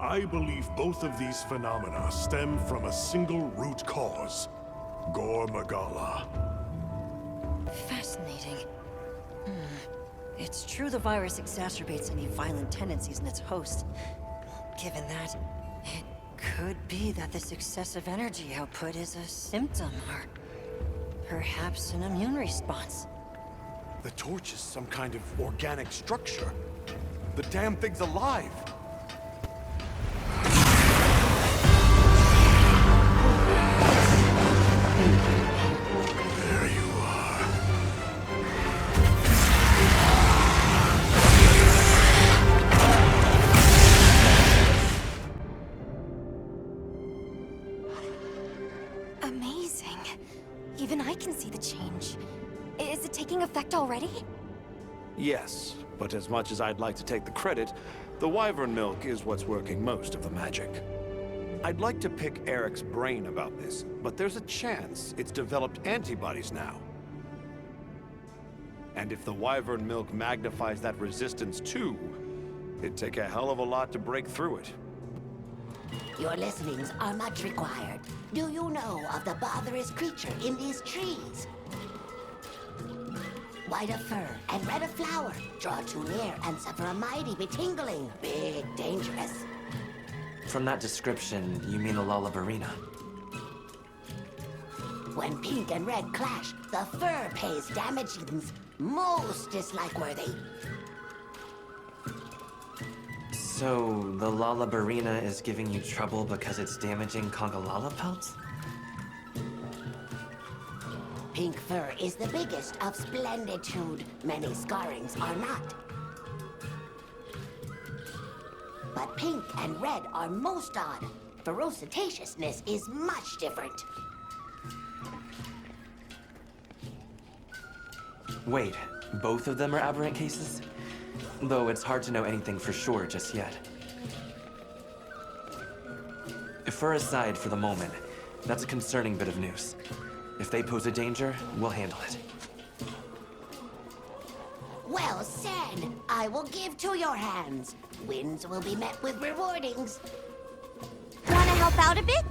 I believe both of these phenomena stem from a single root cause. Gore Magala. Fascinating. It's true the virus exacerbates any violent tendencies in its host. Given that, it could be that this excessive energy output is a symptom, or perhaps an immune response. The torch is some kind of organic structure. The damn thing's alive! There you are. Amazing. Even I can see the change. Is it taking effect already? Yes, but as much as I'd like to take the credit, the wyvern milk is what's working most of the magic. I'd like to pick Eric's brain about this, but there's a chance it's developed antibodies now. And if the wyvern milk magnifies that resistance too, it'd take a hell of a lot to break through it. Your listenings are much required. Do you know of the botherous creature in these trees? White of fur and red of flower. Draw too near and suffer a mighty betingling. Big dangerous. From that description, you mean a Lullabarina? When pink and red clash, the fur pays damagings most dislike-worthy. So, the Lullabarina is giving you trouble because it's damaging Congalala pelts? Pink fur is the biggest of splenditude. Many scarrings are not. But pink and red are most odd. Ferocitaciousness is much different. Wait, both of them are aberrant cases? Though it's hard to know anything for sure just yet. Fur aside for the moment, that's a concerning bit of news. If they pose a danger, we'll handle it. Well said. I will give to your hands. Wins will be met with rewardings. Wanna help out a bit?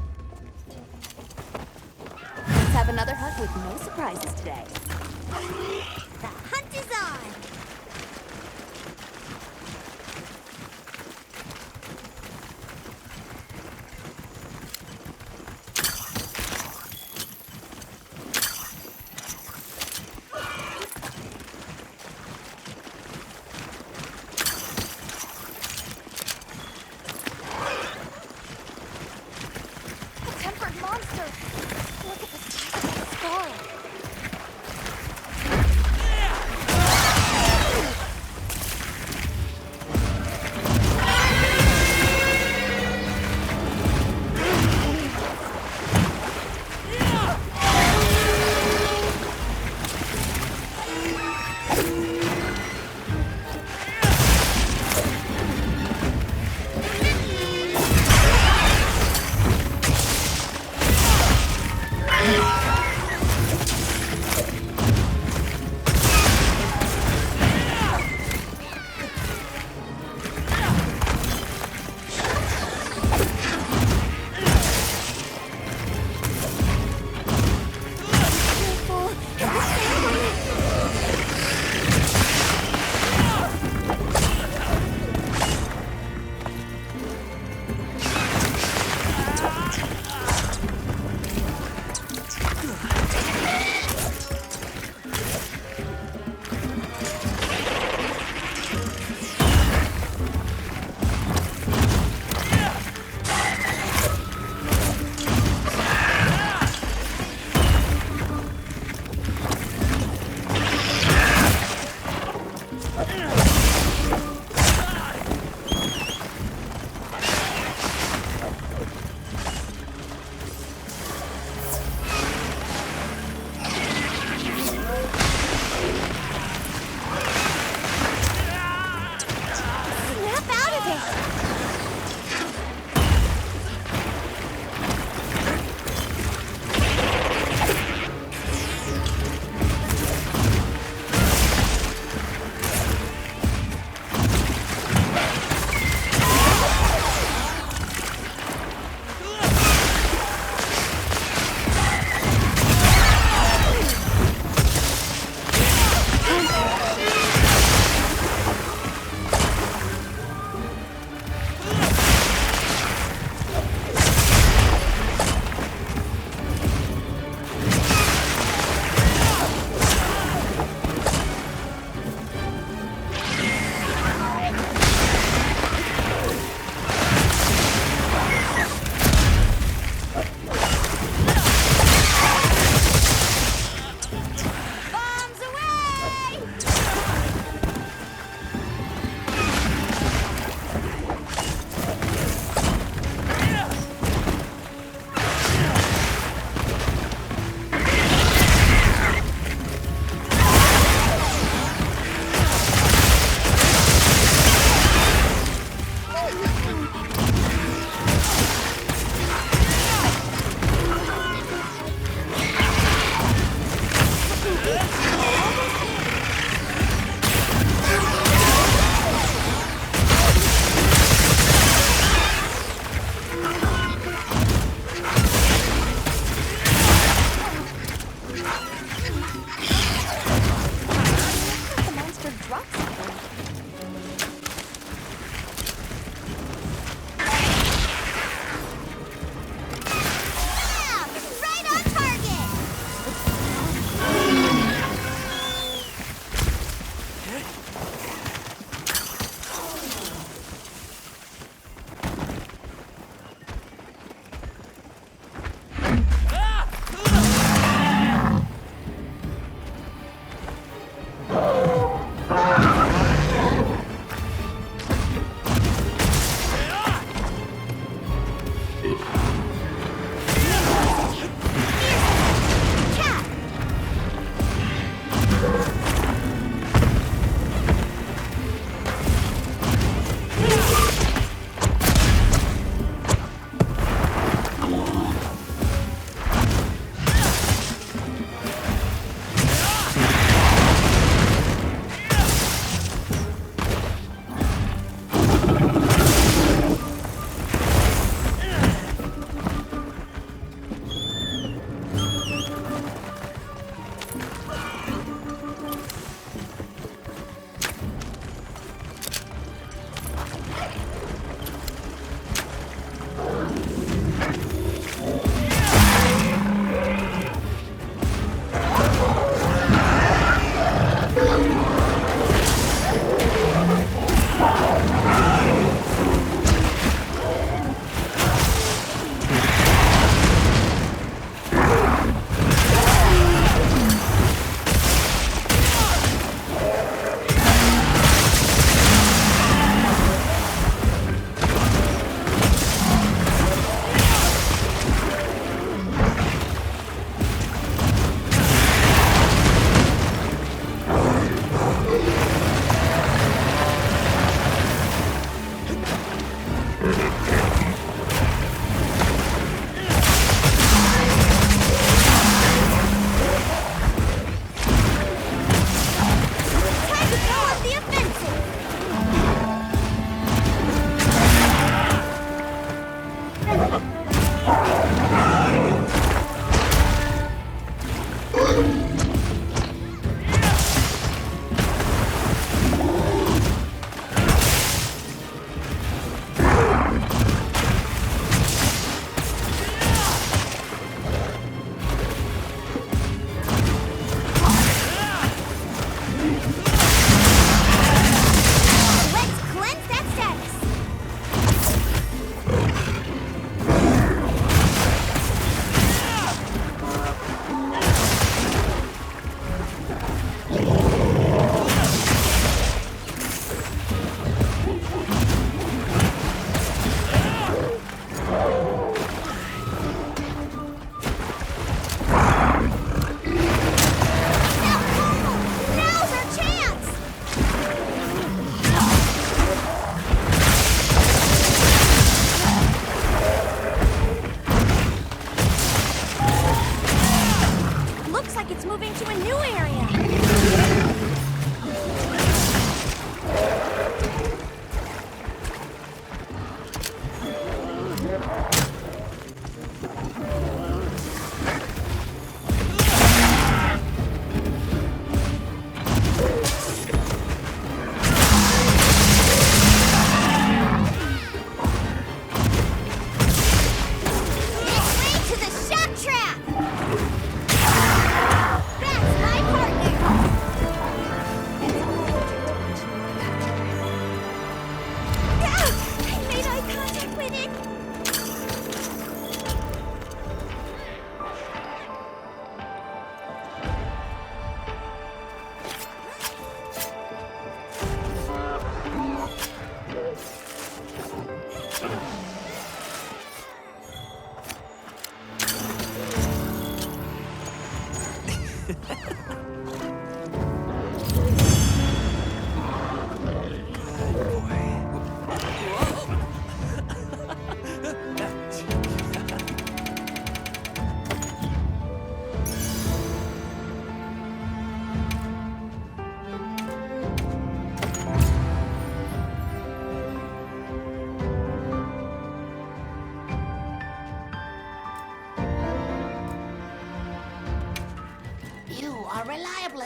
Let's have another hunt with no surprises today. The hunt is on!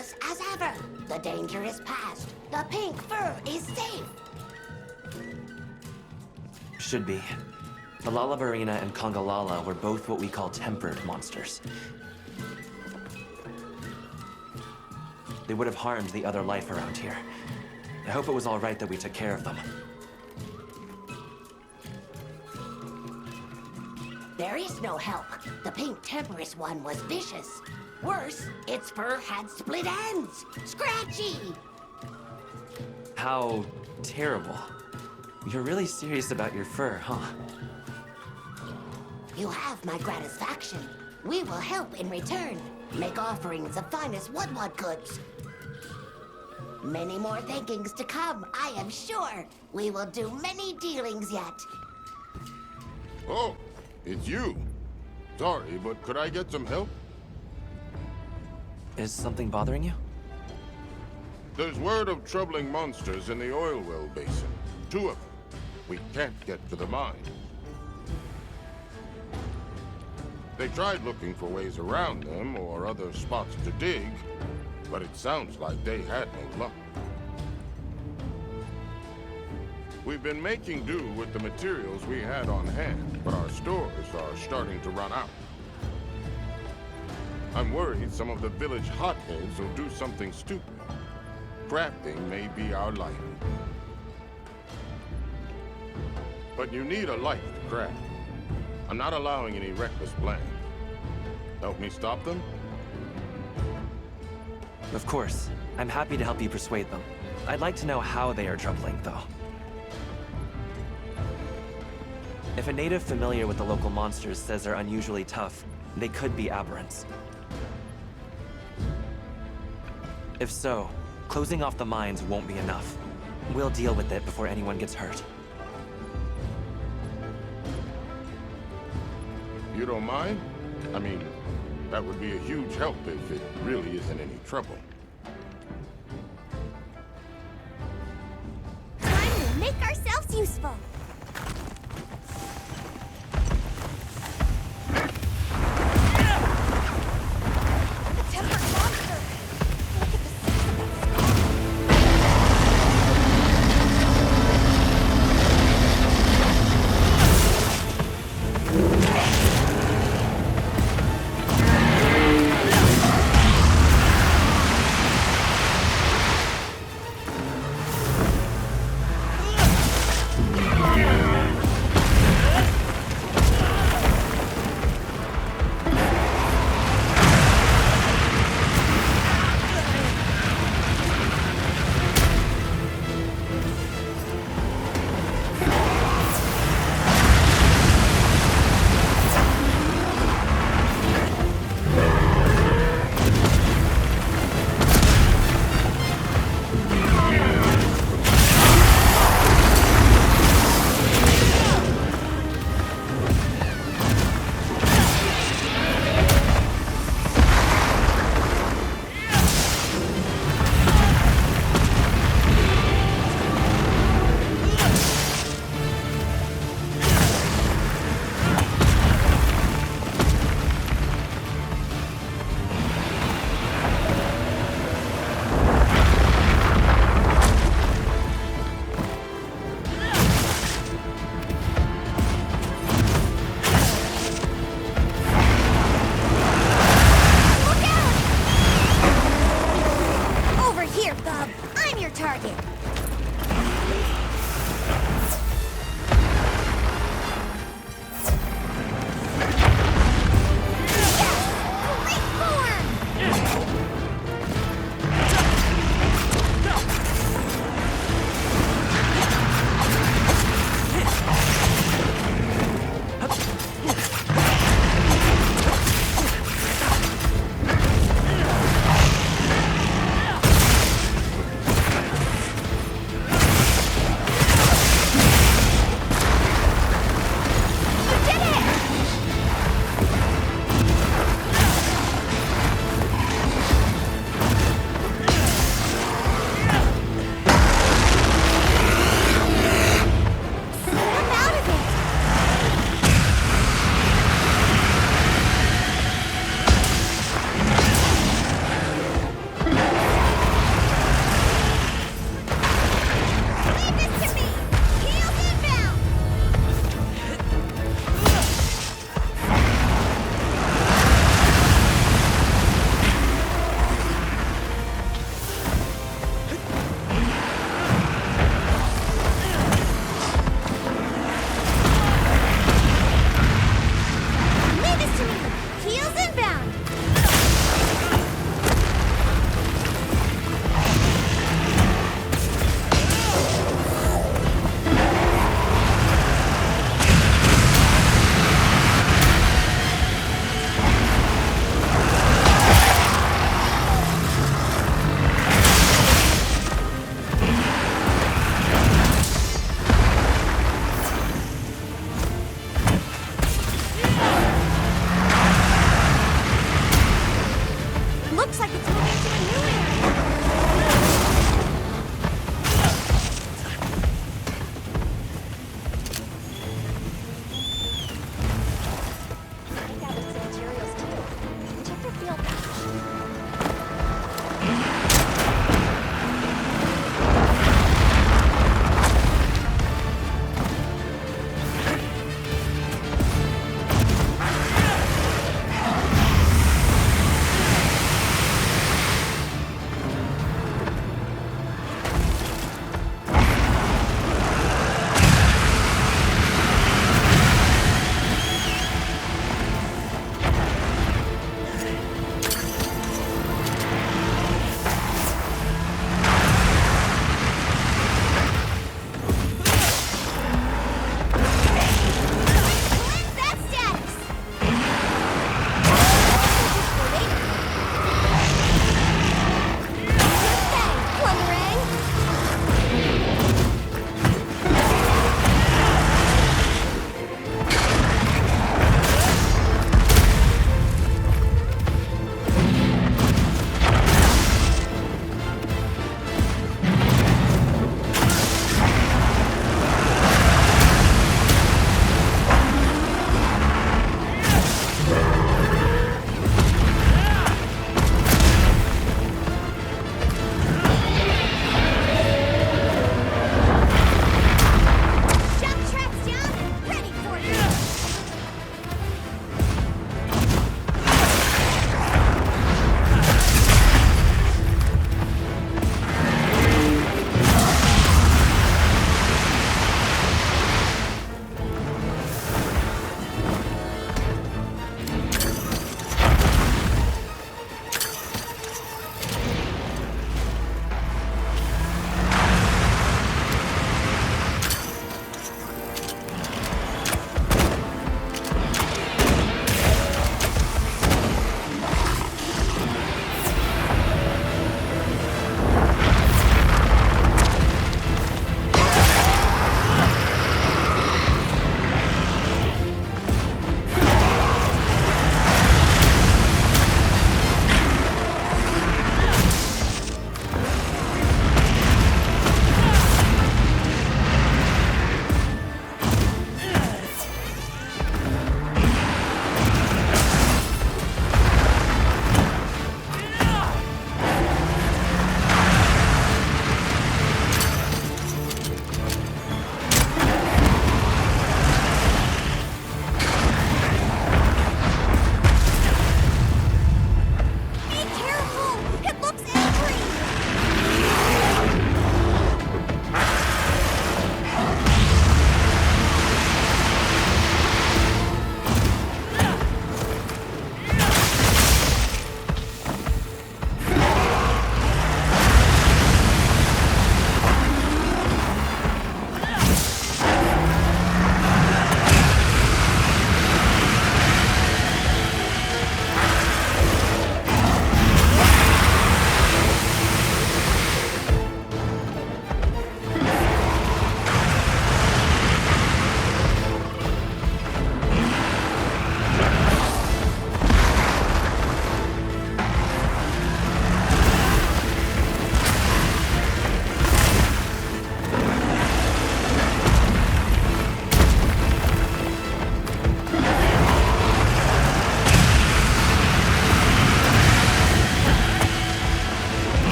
harmless as ever. The danger is past. The pink fur is safe. Should be. The Lalabarina and Congalala were both what we call tempered monsters. They would have harmed the other life around here. I hope it was all right that we took care of them. There is no help. The pink temperous one was vicious. Worse, its fur had split ends. Scratchy! How terrible. You're really serious about your fur, huh? You have my gratification. We will help in return. Make offerings of finest Woodward goods. Many more thankings to come, I am sure. We will do many dealings yet. Oh, it's you. Sorry, but could I get some help? Is something bothering you? There's word of troubling monsters in the oil well basin. 2 of them. We can't get to the mine. They tried looking for ways around them or other spots to dig, but it sounds like they had no luck. We've been making do with the materials we had on hand, but our stores are starting to run out. I'm worried some of the village hotheads will do something stupid. Crafting may be our life. But you need a life to craft. I'm not allowing any reckless plans. Help me stop them? Of course. I'm happy to help you persuade them. I'd like to know how they are troubling, though. If a native familiar with the local monsters says they're unusually tough, they could be aberrants. If so, closing off the mines won't be enough. We'll deal with it before anyone gets hurt. You don't mind? I mean, that would be a huge help if it really isn't any trouble. Time to make ourselves useful. A tempered monster. Look at the size of that skull.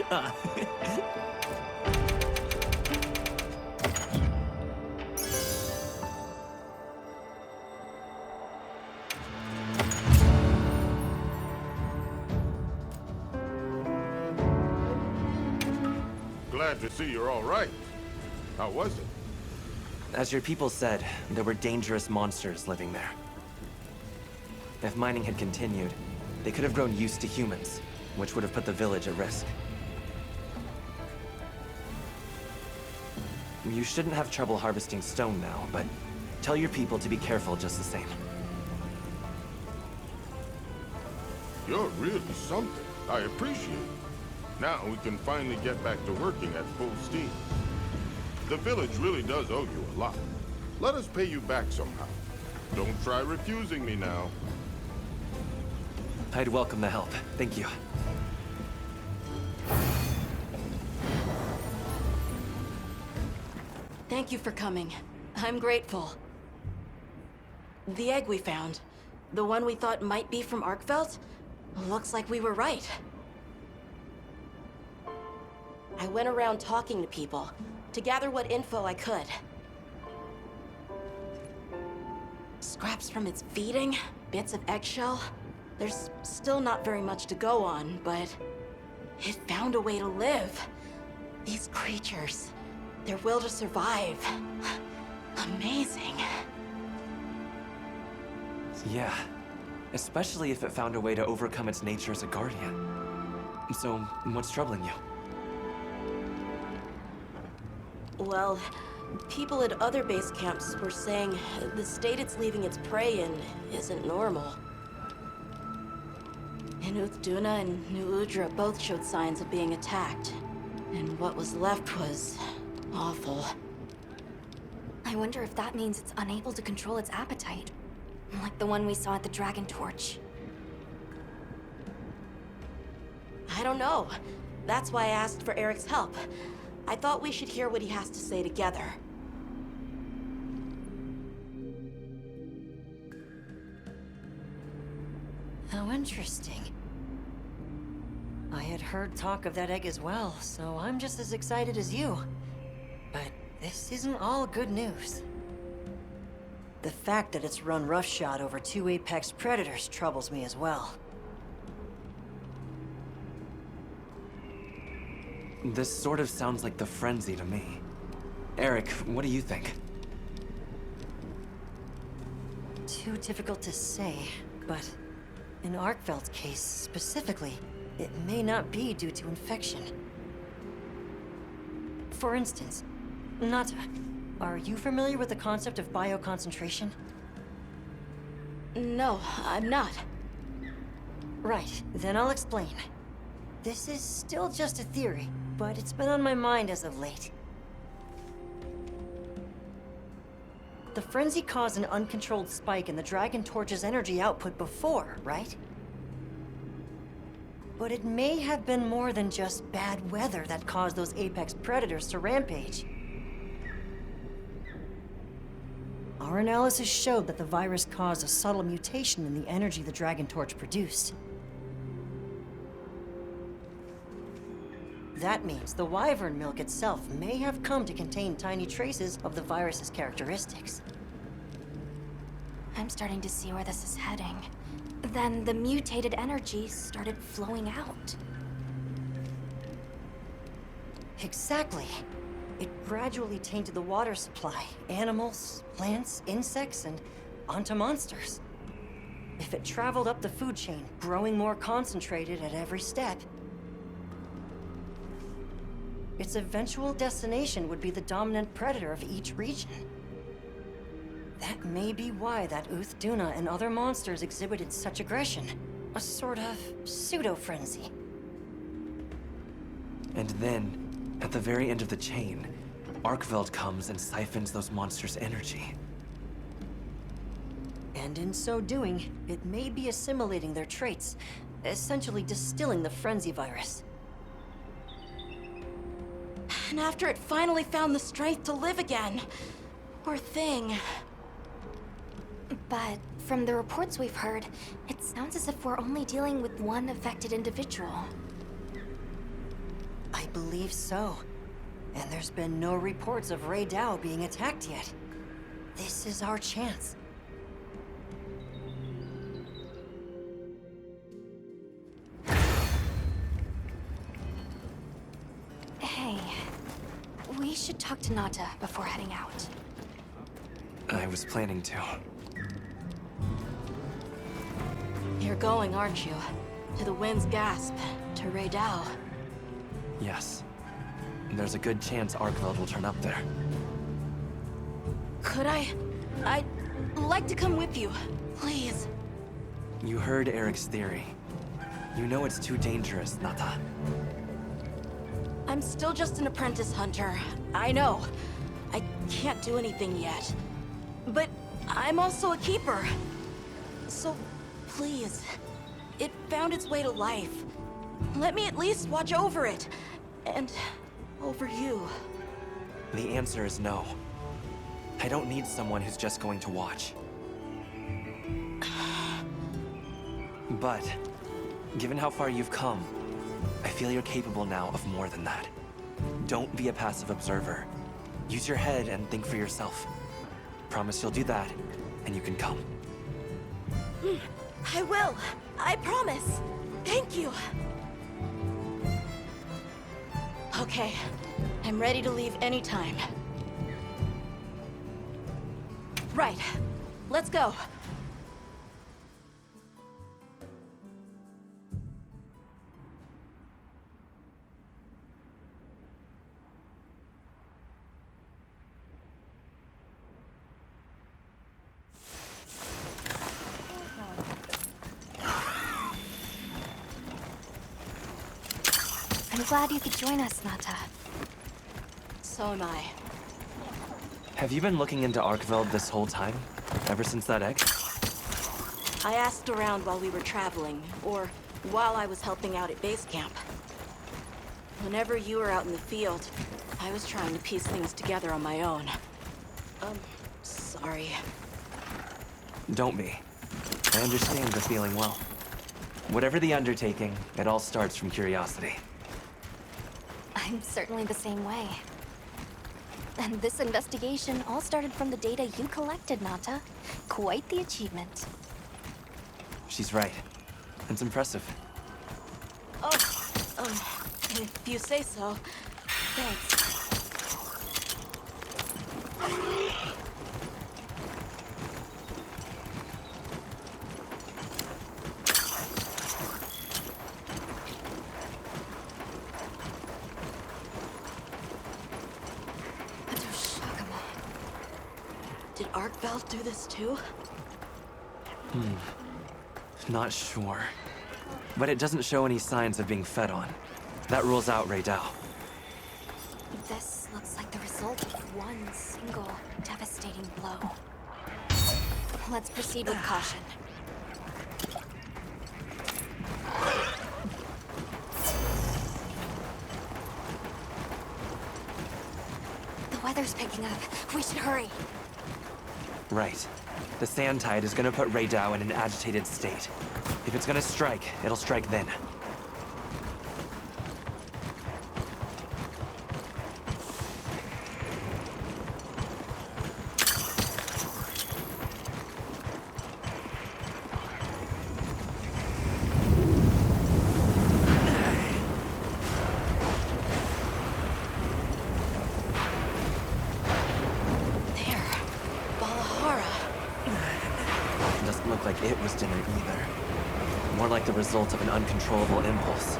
Glad to see you're all right. How was it? As your people said, there were dangerous monsters living there. If mining had continued, they could have grown used to humans, which would have put the village at risk. You shouldn't have trouble harvesting stone now, but tell your people to be careful just the same. You're really something. I appreciate it. Now we can finally get back to working at full steam. The village really does owe you a lot. Let us pay you back somehow. Don't try refusing me now. I'd welcome the help. Thank you. Thank you for coming. I'm grateful. The egg we found, the one we thought might be from Arkveld, looks like we were right. I went around talking to people to gather what info I could. Scraps from its feeding, bits of eggshell. There's still not very much to go on, but it found a way to live. These creatures, their will to survive. Amazing. Yeah, especially if it found a way to overcome its nature as a guardian. So, what's troubling you? Well, people at other base camps were saying the state it's leaving its prey in isn't normal. Duna and New Udra both showed signs of being attacked, and what was left was awful. I wonder if that means it's unable to control its appetite. Like the one we saw at the Dragontorch. I don't know. That's why I asked for Eric's help. I thought we should hear what he has to say together. How interesting. I had heard talk of that egg as well, so I'm just as excited as you. But this isn't all good news. The fact that it's run roughshod over 2 apex predators troubles me as well. This sort of sounds like the frenzy to me. Eric, what do you think? Too difficult to say, but in Arkveld's case specifically, it may not be due to infection. For instance, Nata, are you familiar with the concept of bioconcentration? No, I'm not. Right, then I'll explain. This is still just a theory, but it's been on my mind as of late. The frenzy caused an uncontrolled spike in the Dragontorch's energy output before, right? But it may have been more than just bad weather that caused those apex predators to rampage. Our analysis showed that the virus caused a subtle mutation in the energy the Dragontorch produced. That means the wyvern milk itself may have come to contain tiny traces of the virus's characteristics. I'm starting to see where this is heading. Then the mutated energy started flowing out. Exactly. It gradually tainted the water supply, animals, plants, insects, and onto monsters. If it traveled up the food chain, growing more concentrated at every step, its eventual destination would be the dominant predator of each region. That may be why that Duna and other monsters exhibited such aggression. A sort of pseudo-frenzy. And then, at the very end of the chain, Arkveld comes and siphons those monsters' energy. And in so doing, it may be assimilating their traits, essentially distilling the frenzy virus. And after it finally found the strength to live again, poor thing. But from the reports we've heard, it sounds as if we're only dealing with one affected individual. I believe so. And there's been no reports of Rey Dao being attacked yet. This is our chance. Hey, we should talk to Nata before heading out. I was planning to. You're going, aren't you? To the Wind's Gasp, to Rey Dao. Yes. There's a good chance Arkveld will turn up there. Could I'd like to come with you, please. You heard Eric's theory. You know it's too dangerous, Nata. I'm still just an apprentice hunter. I know. I can't do anything yet. But I'm also a keeper. So, please. It found its way to life. Let me at least watch over it. And over you. The answer is no. I don't need someone who's just going to watch. But, given how far you've come, I feel you're capable now of more than that. Don't be a passive observer. Use your head and think for yourself. Promise you'll do that, and you can come. I will. I promise. Thank you. Okay. I'm ready to leave anytime. Right. Let's go. I'm glad you could join us, Nata. So am I. Have you been looking into Arkveld this whole time? Ever since that egg? I asked around while we were traveling, or while I was helping out at base camp. Whenever you were out in the field, I was trying to piece things together on my own. Sorry. Don't be. I understand the feeling well. Whatever the undertaking, it all starts from curiosity. I'm certainly the same way. And this investigation all started from the data you collected, Nata. Quite the achievement. She's right. It's impressive. Oh, if you say so. Thanks. Did Arkveld do this too? Not sure. But it doesn't show any signs of being fed on. That rules out Rey Dao. This looks like the result of one single devastating blow. Let's proceed with caution. The weather's picking up. We should hurry. Right. The sand tide is gonna put Rey Dao in an agitated state. If it's gonna strike, it'll strike then. Doesn't look like it was dinner either. More like the result of an uncontrollable impulse.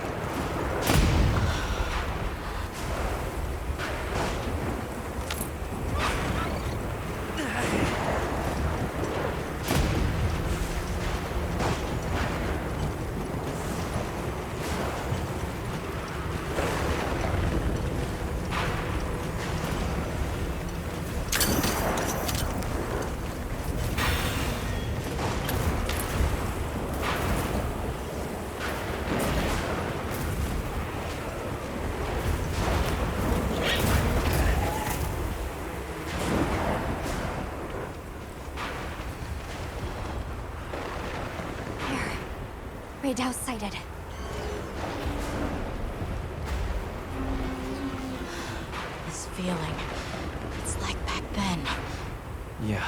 Rey Dao sighted. feeling. It's like back then. Yeah.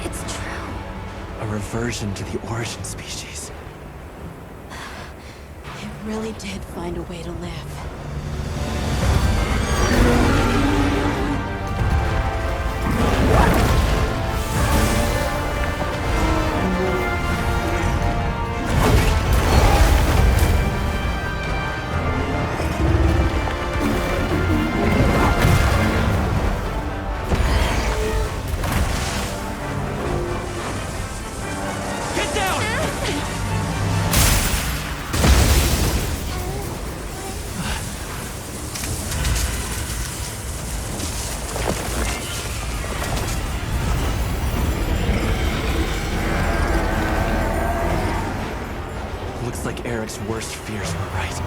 It's true. A reversion to the origin species. It really did find a way to live. Looks like Eric's worst fears were right.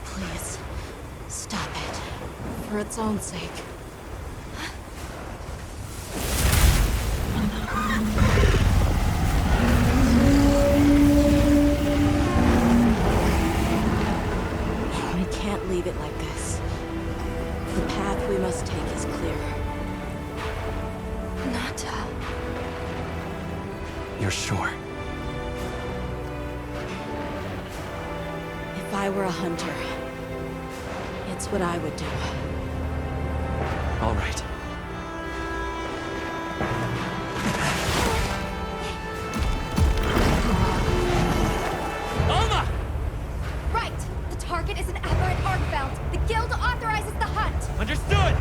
Please, stop it. For its own sake. We can't leave it like this. The path we must take is clear. Nata. You're sure? If I were a hunter, it's what I would do. All right. Alma! Right! The target is an aberrant Arkveld. The guild authorizes the hunt. Understood!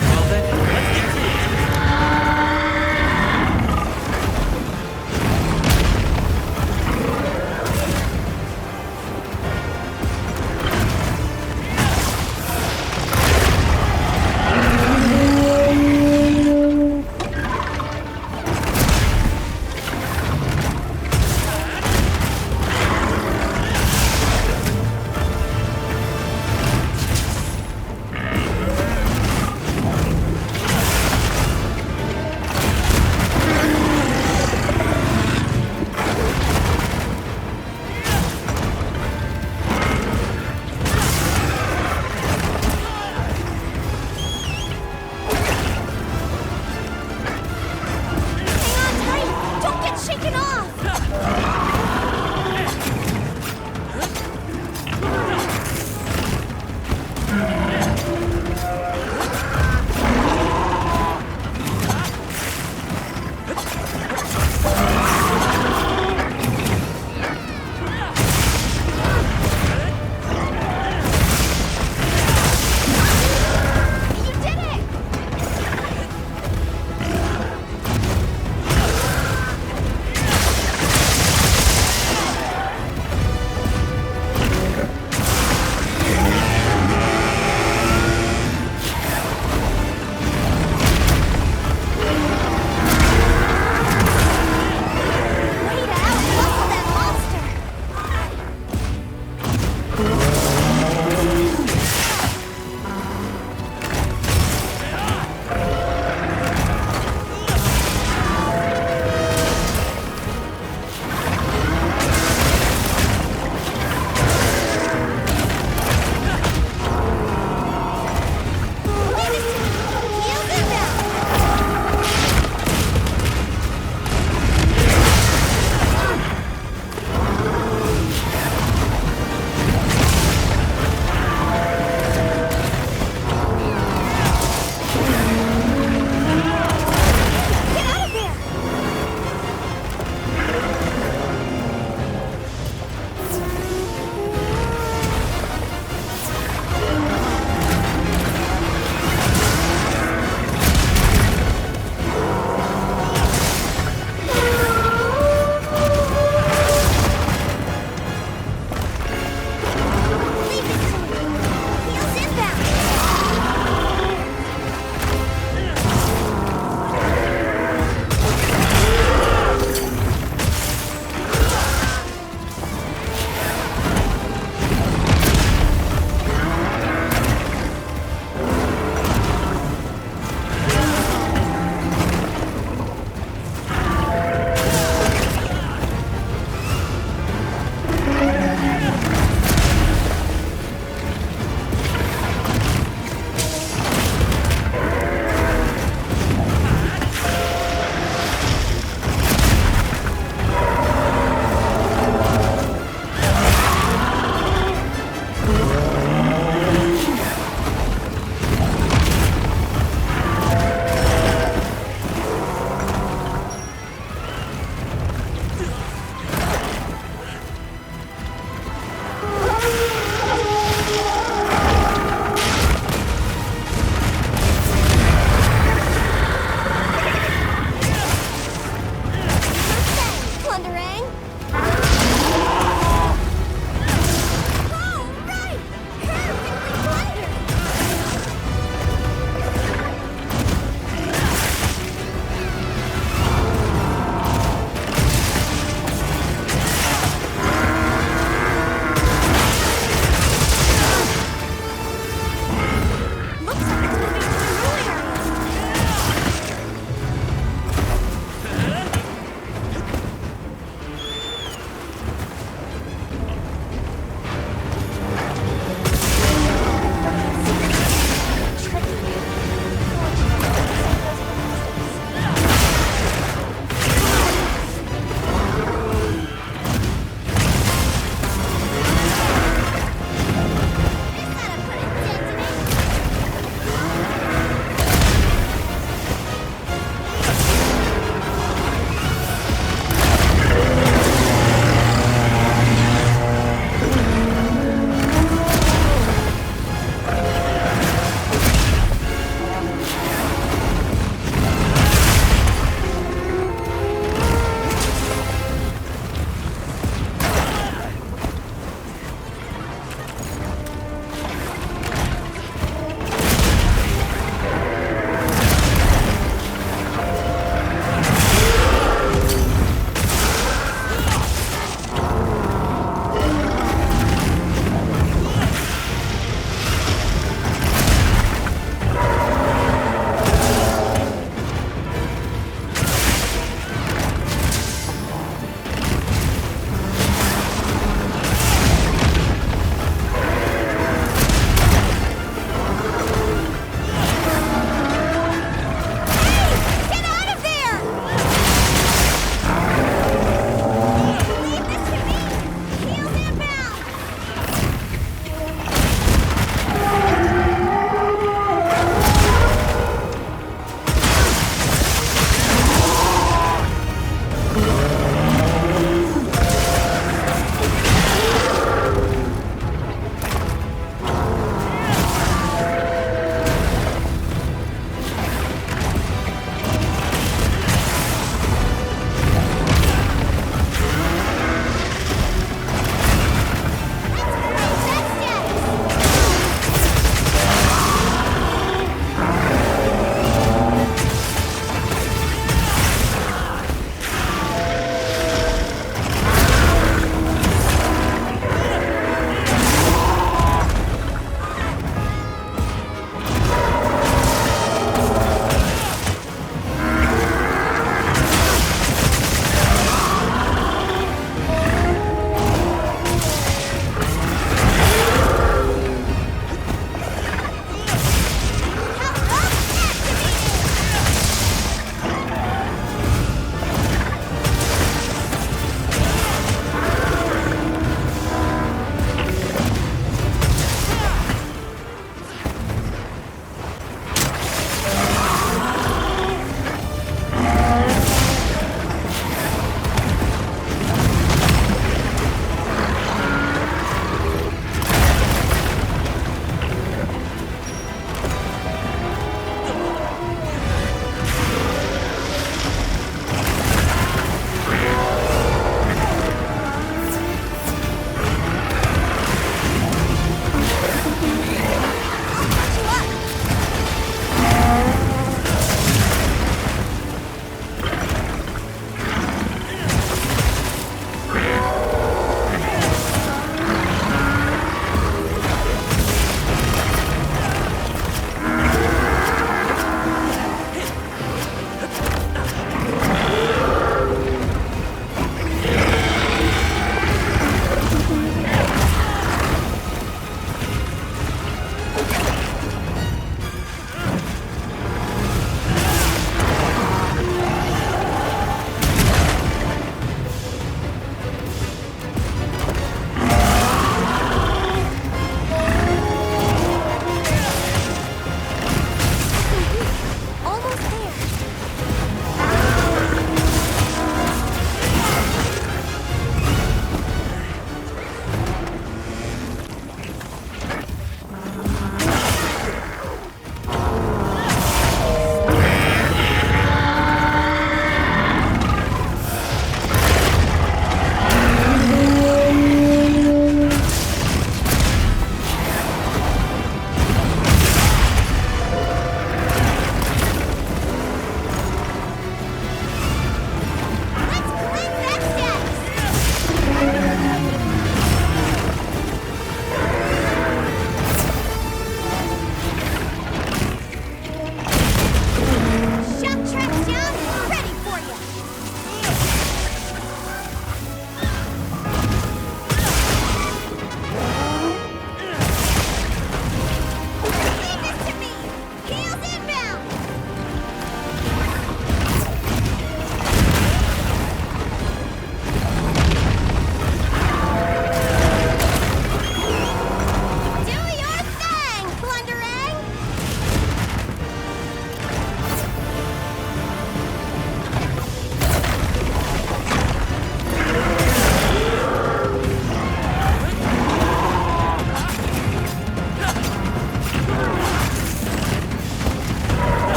Well then, let's get to it!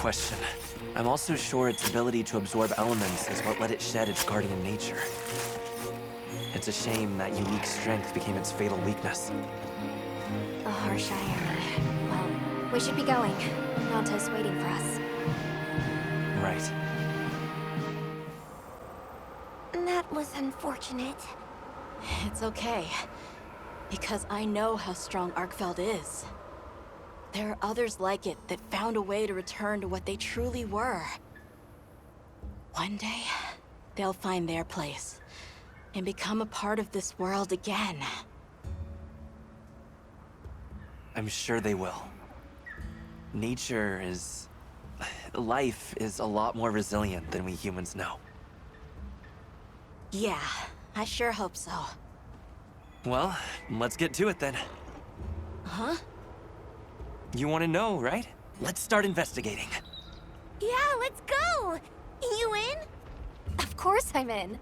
question. I'm also sure its ability to absorb elements is what let it shed its guardian nature. It's a shame that unique strength became its fatal weakness. A harsh irony. Well, we should be going. Nata's waiting for us. Right. That was unfortunate. It's okay. Because I know how strong Arkveld is. There are others like it that found a way to return to what they truly were. One day, they'll find their place and become a part of this world again. I'm sure they will. Nature is... life is a lot more resilient than we humans know. Yeah, I sure hope so. Well, let's get to it then. Huh? You want to know, right? Let's start investigating. Yeah, let's go! You in? Of course I'm in.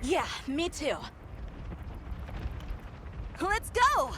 Yeah, me too. Let's go!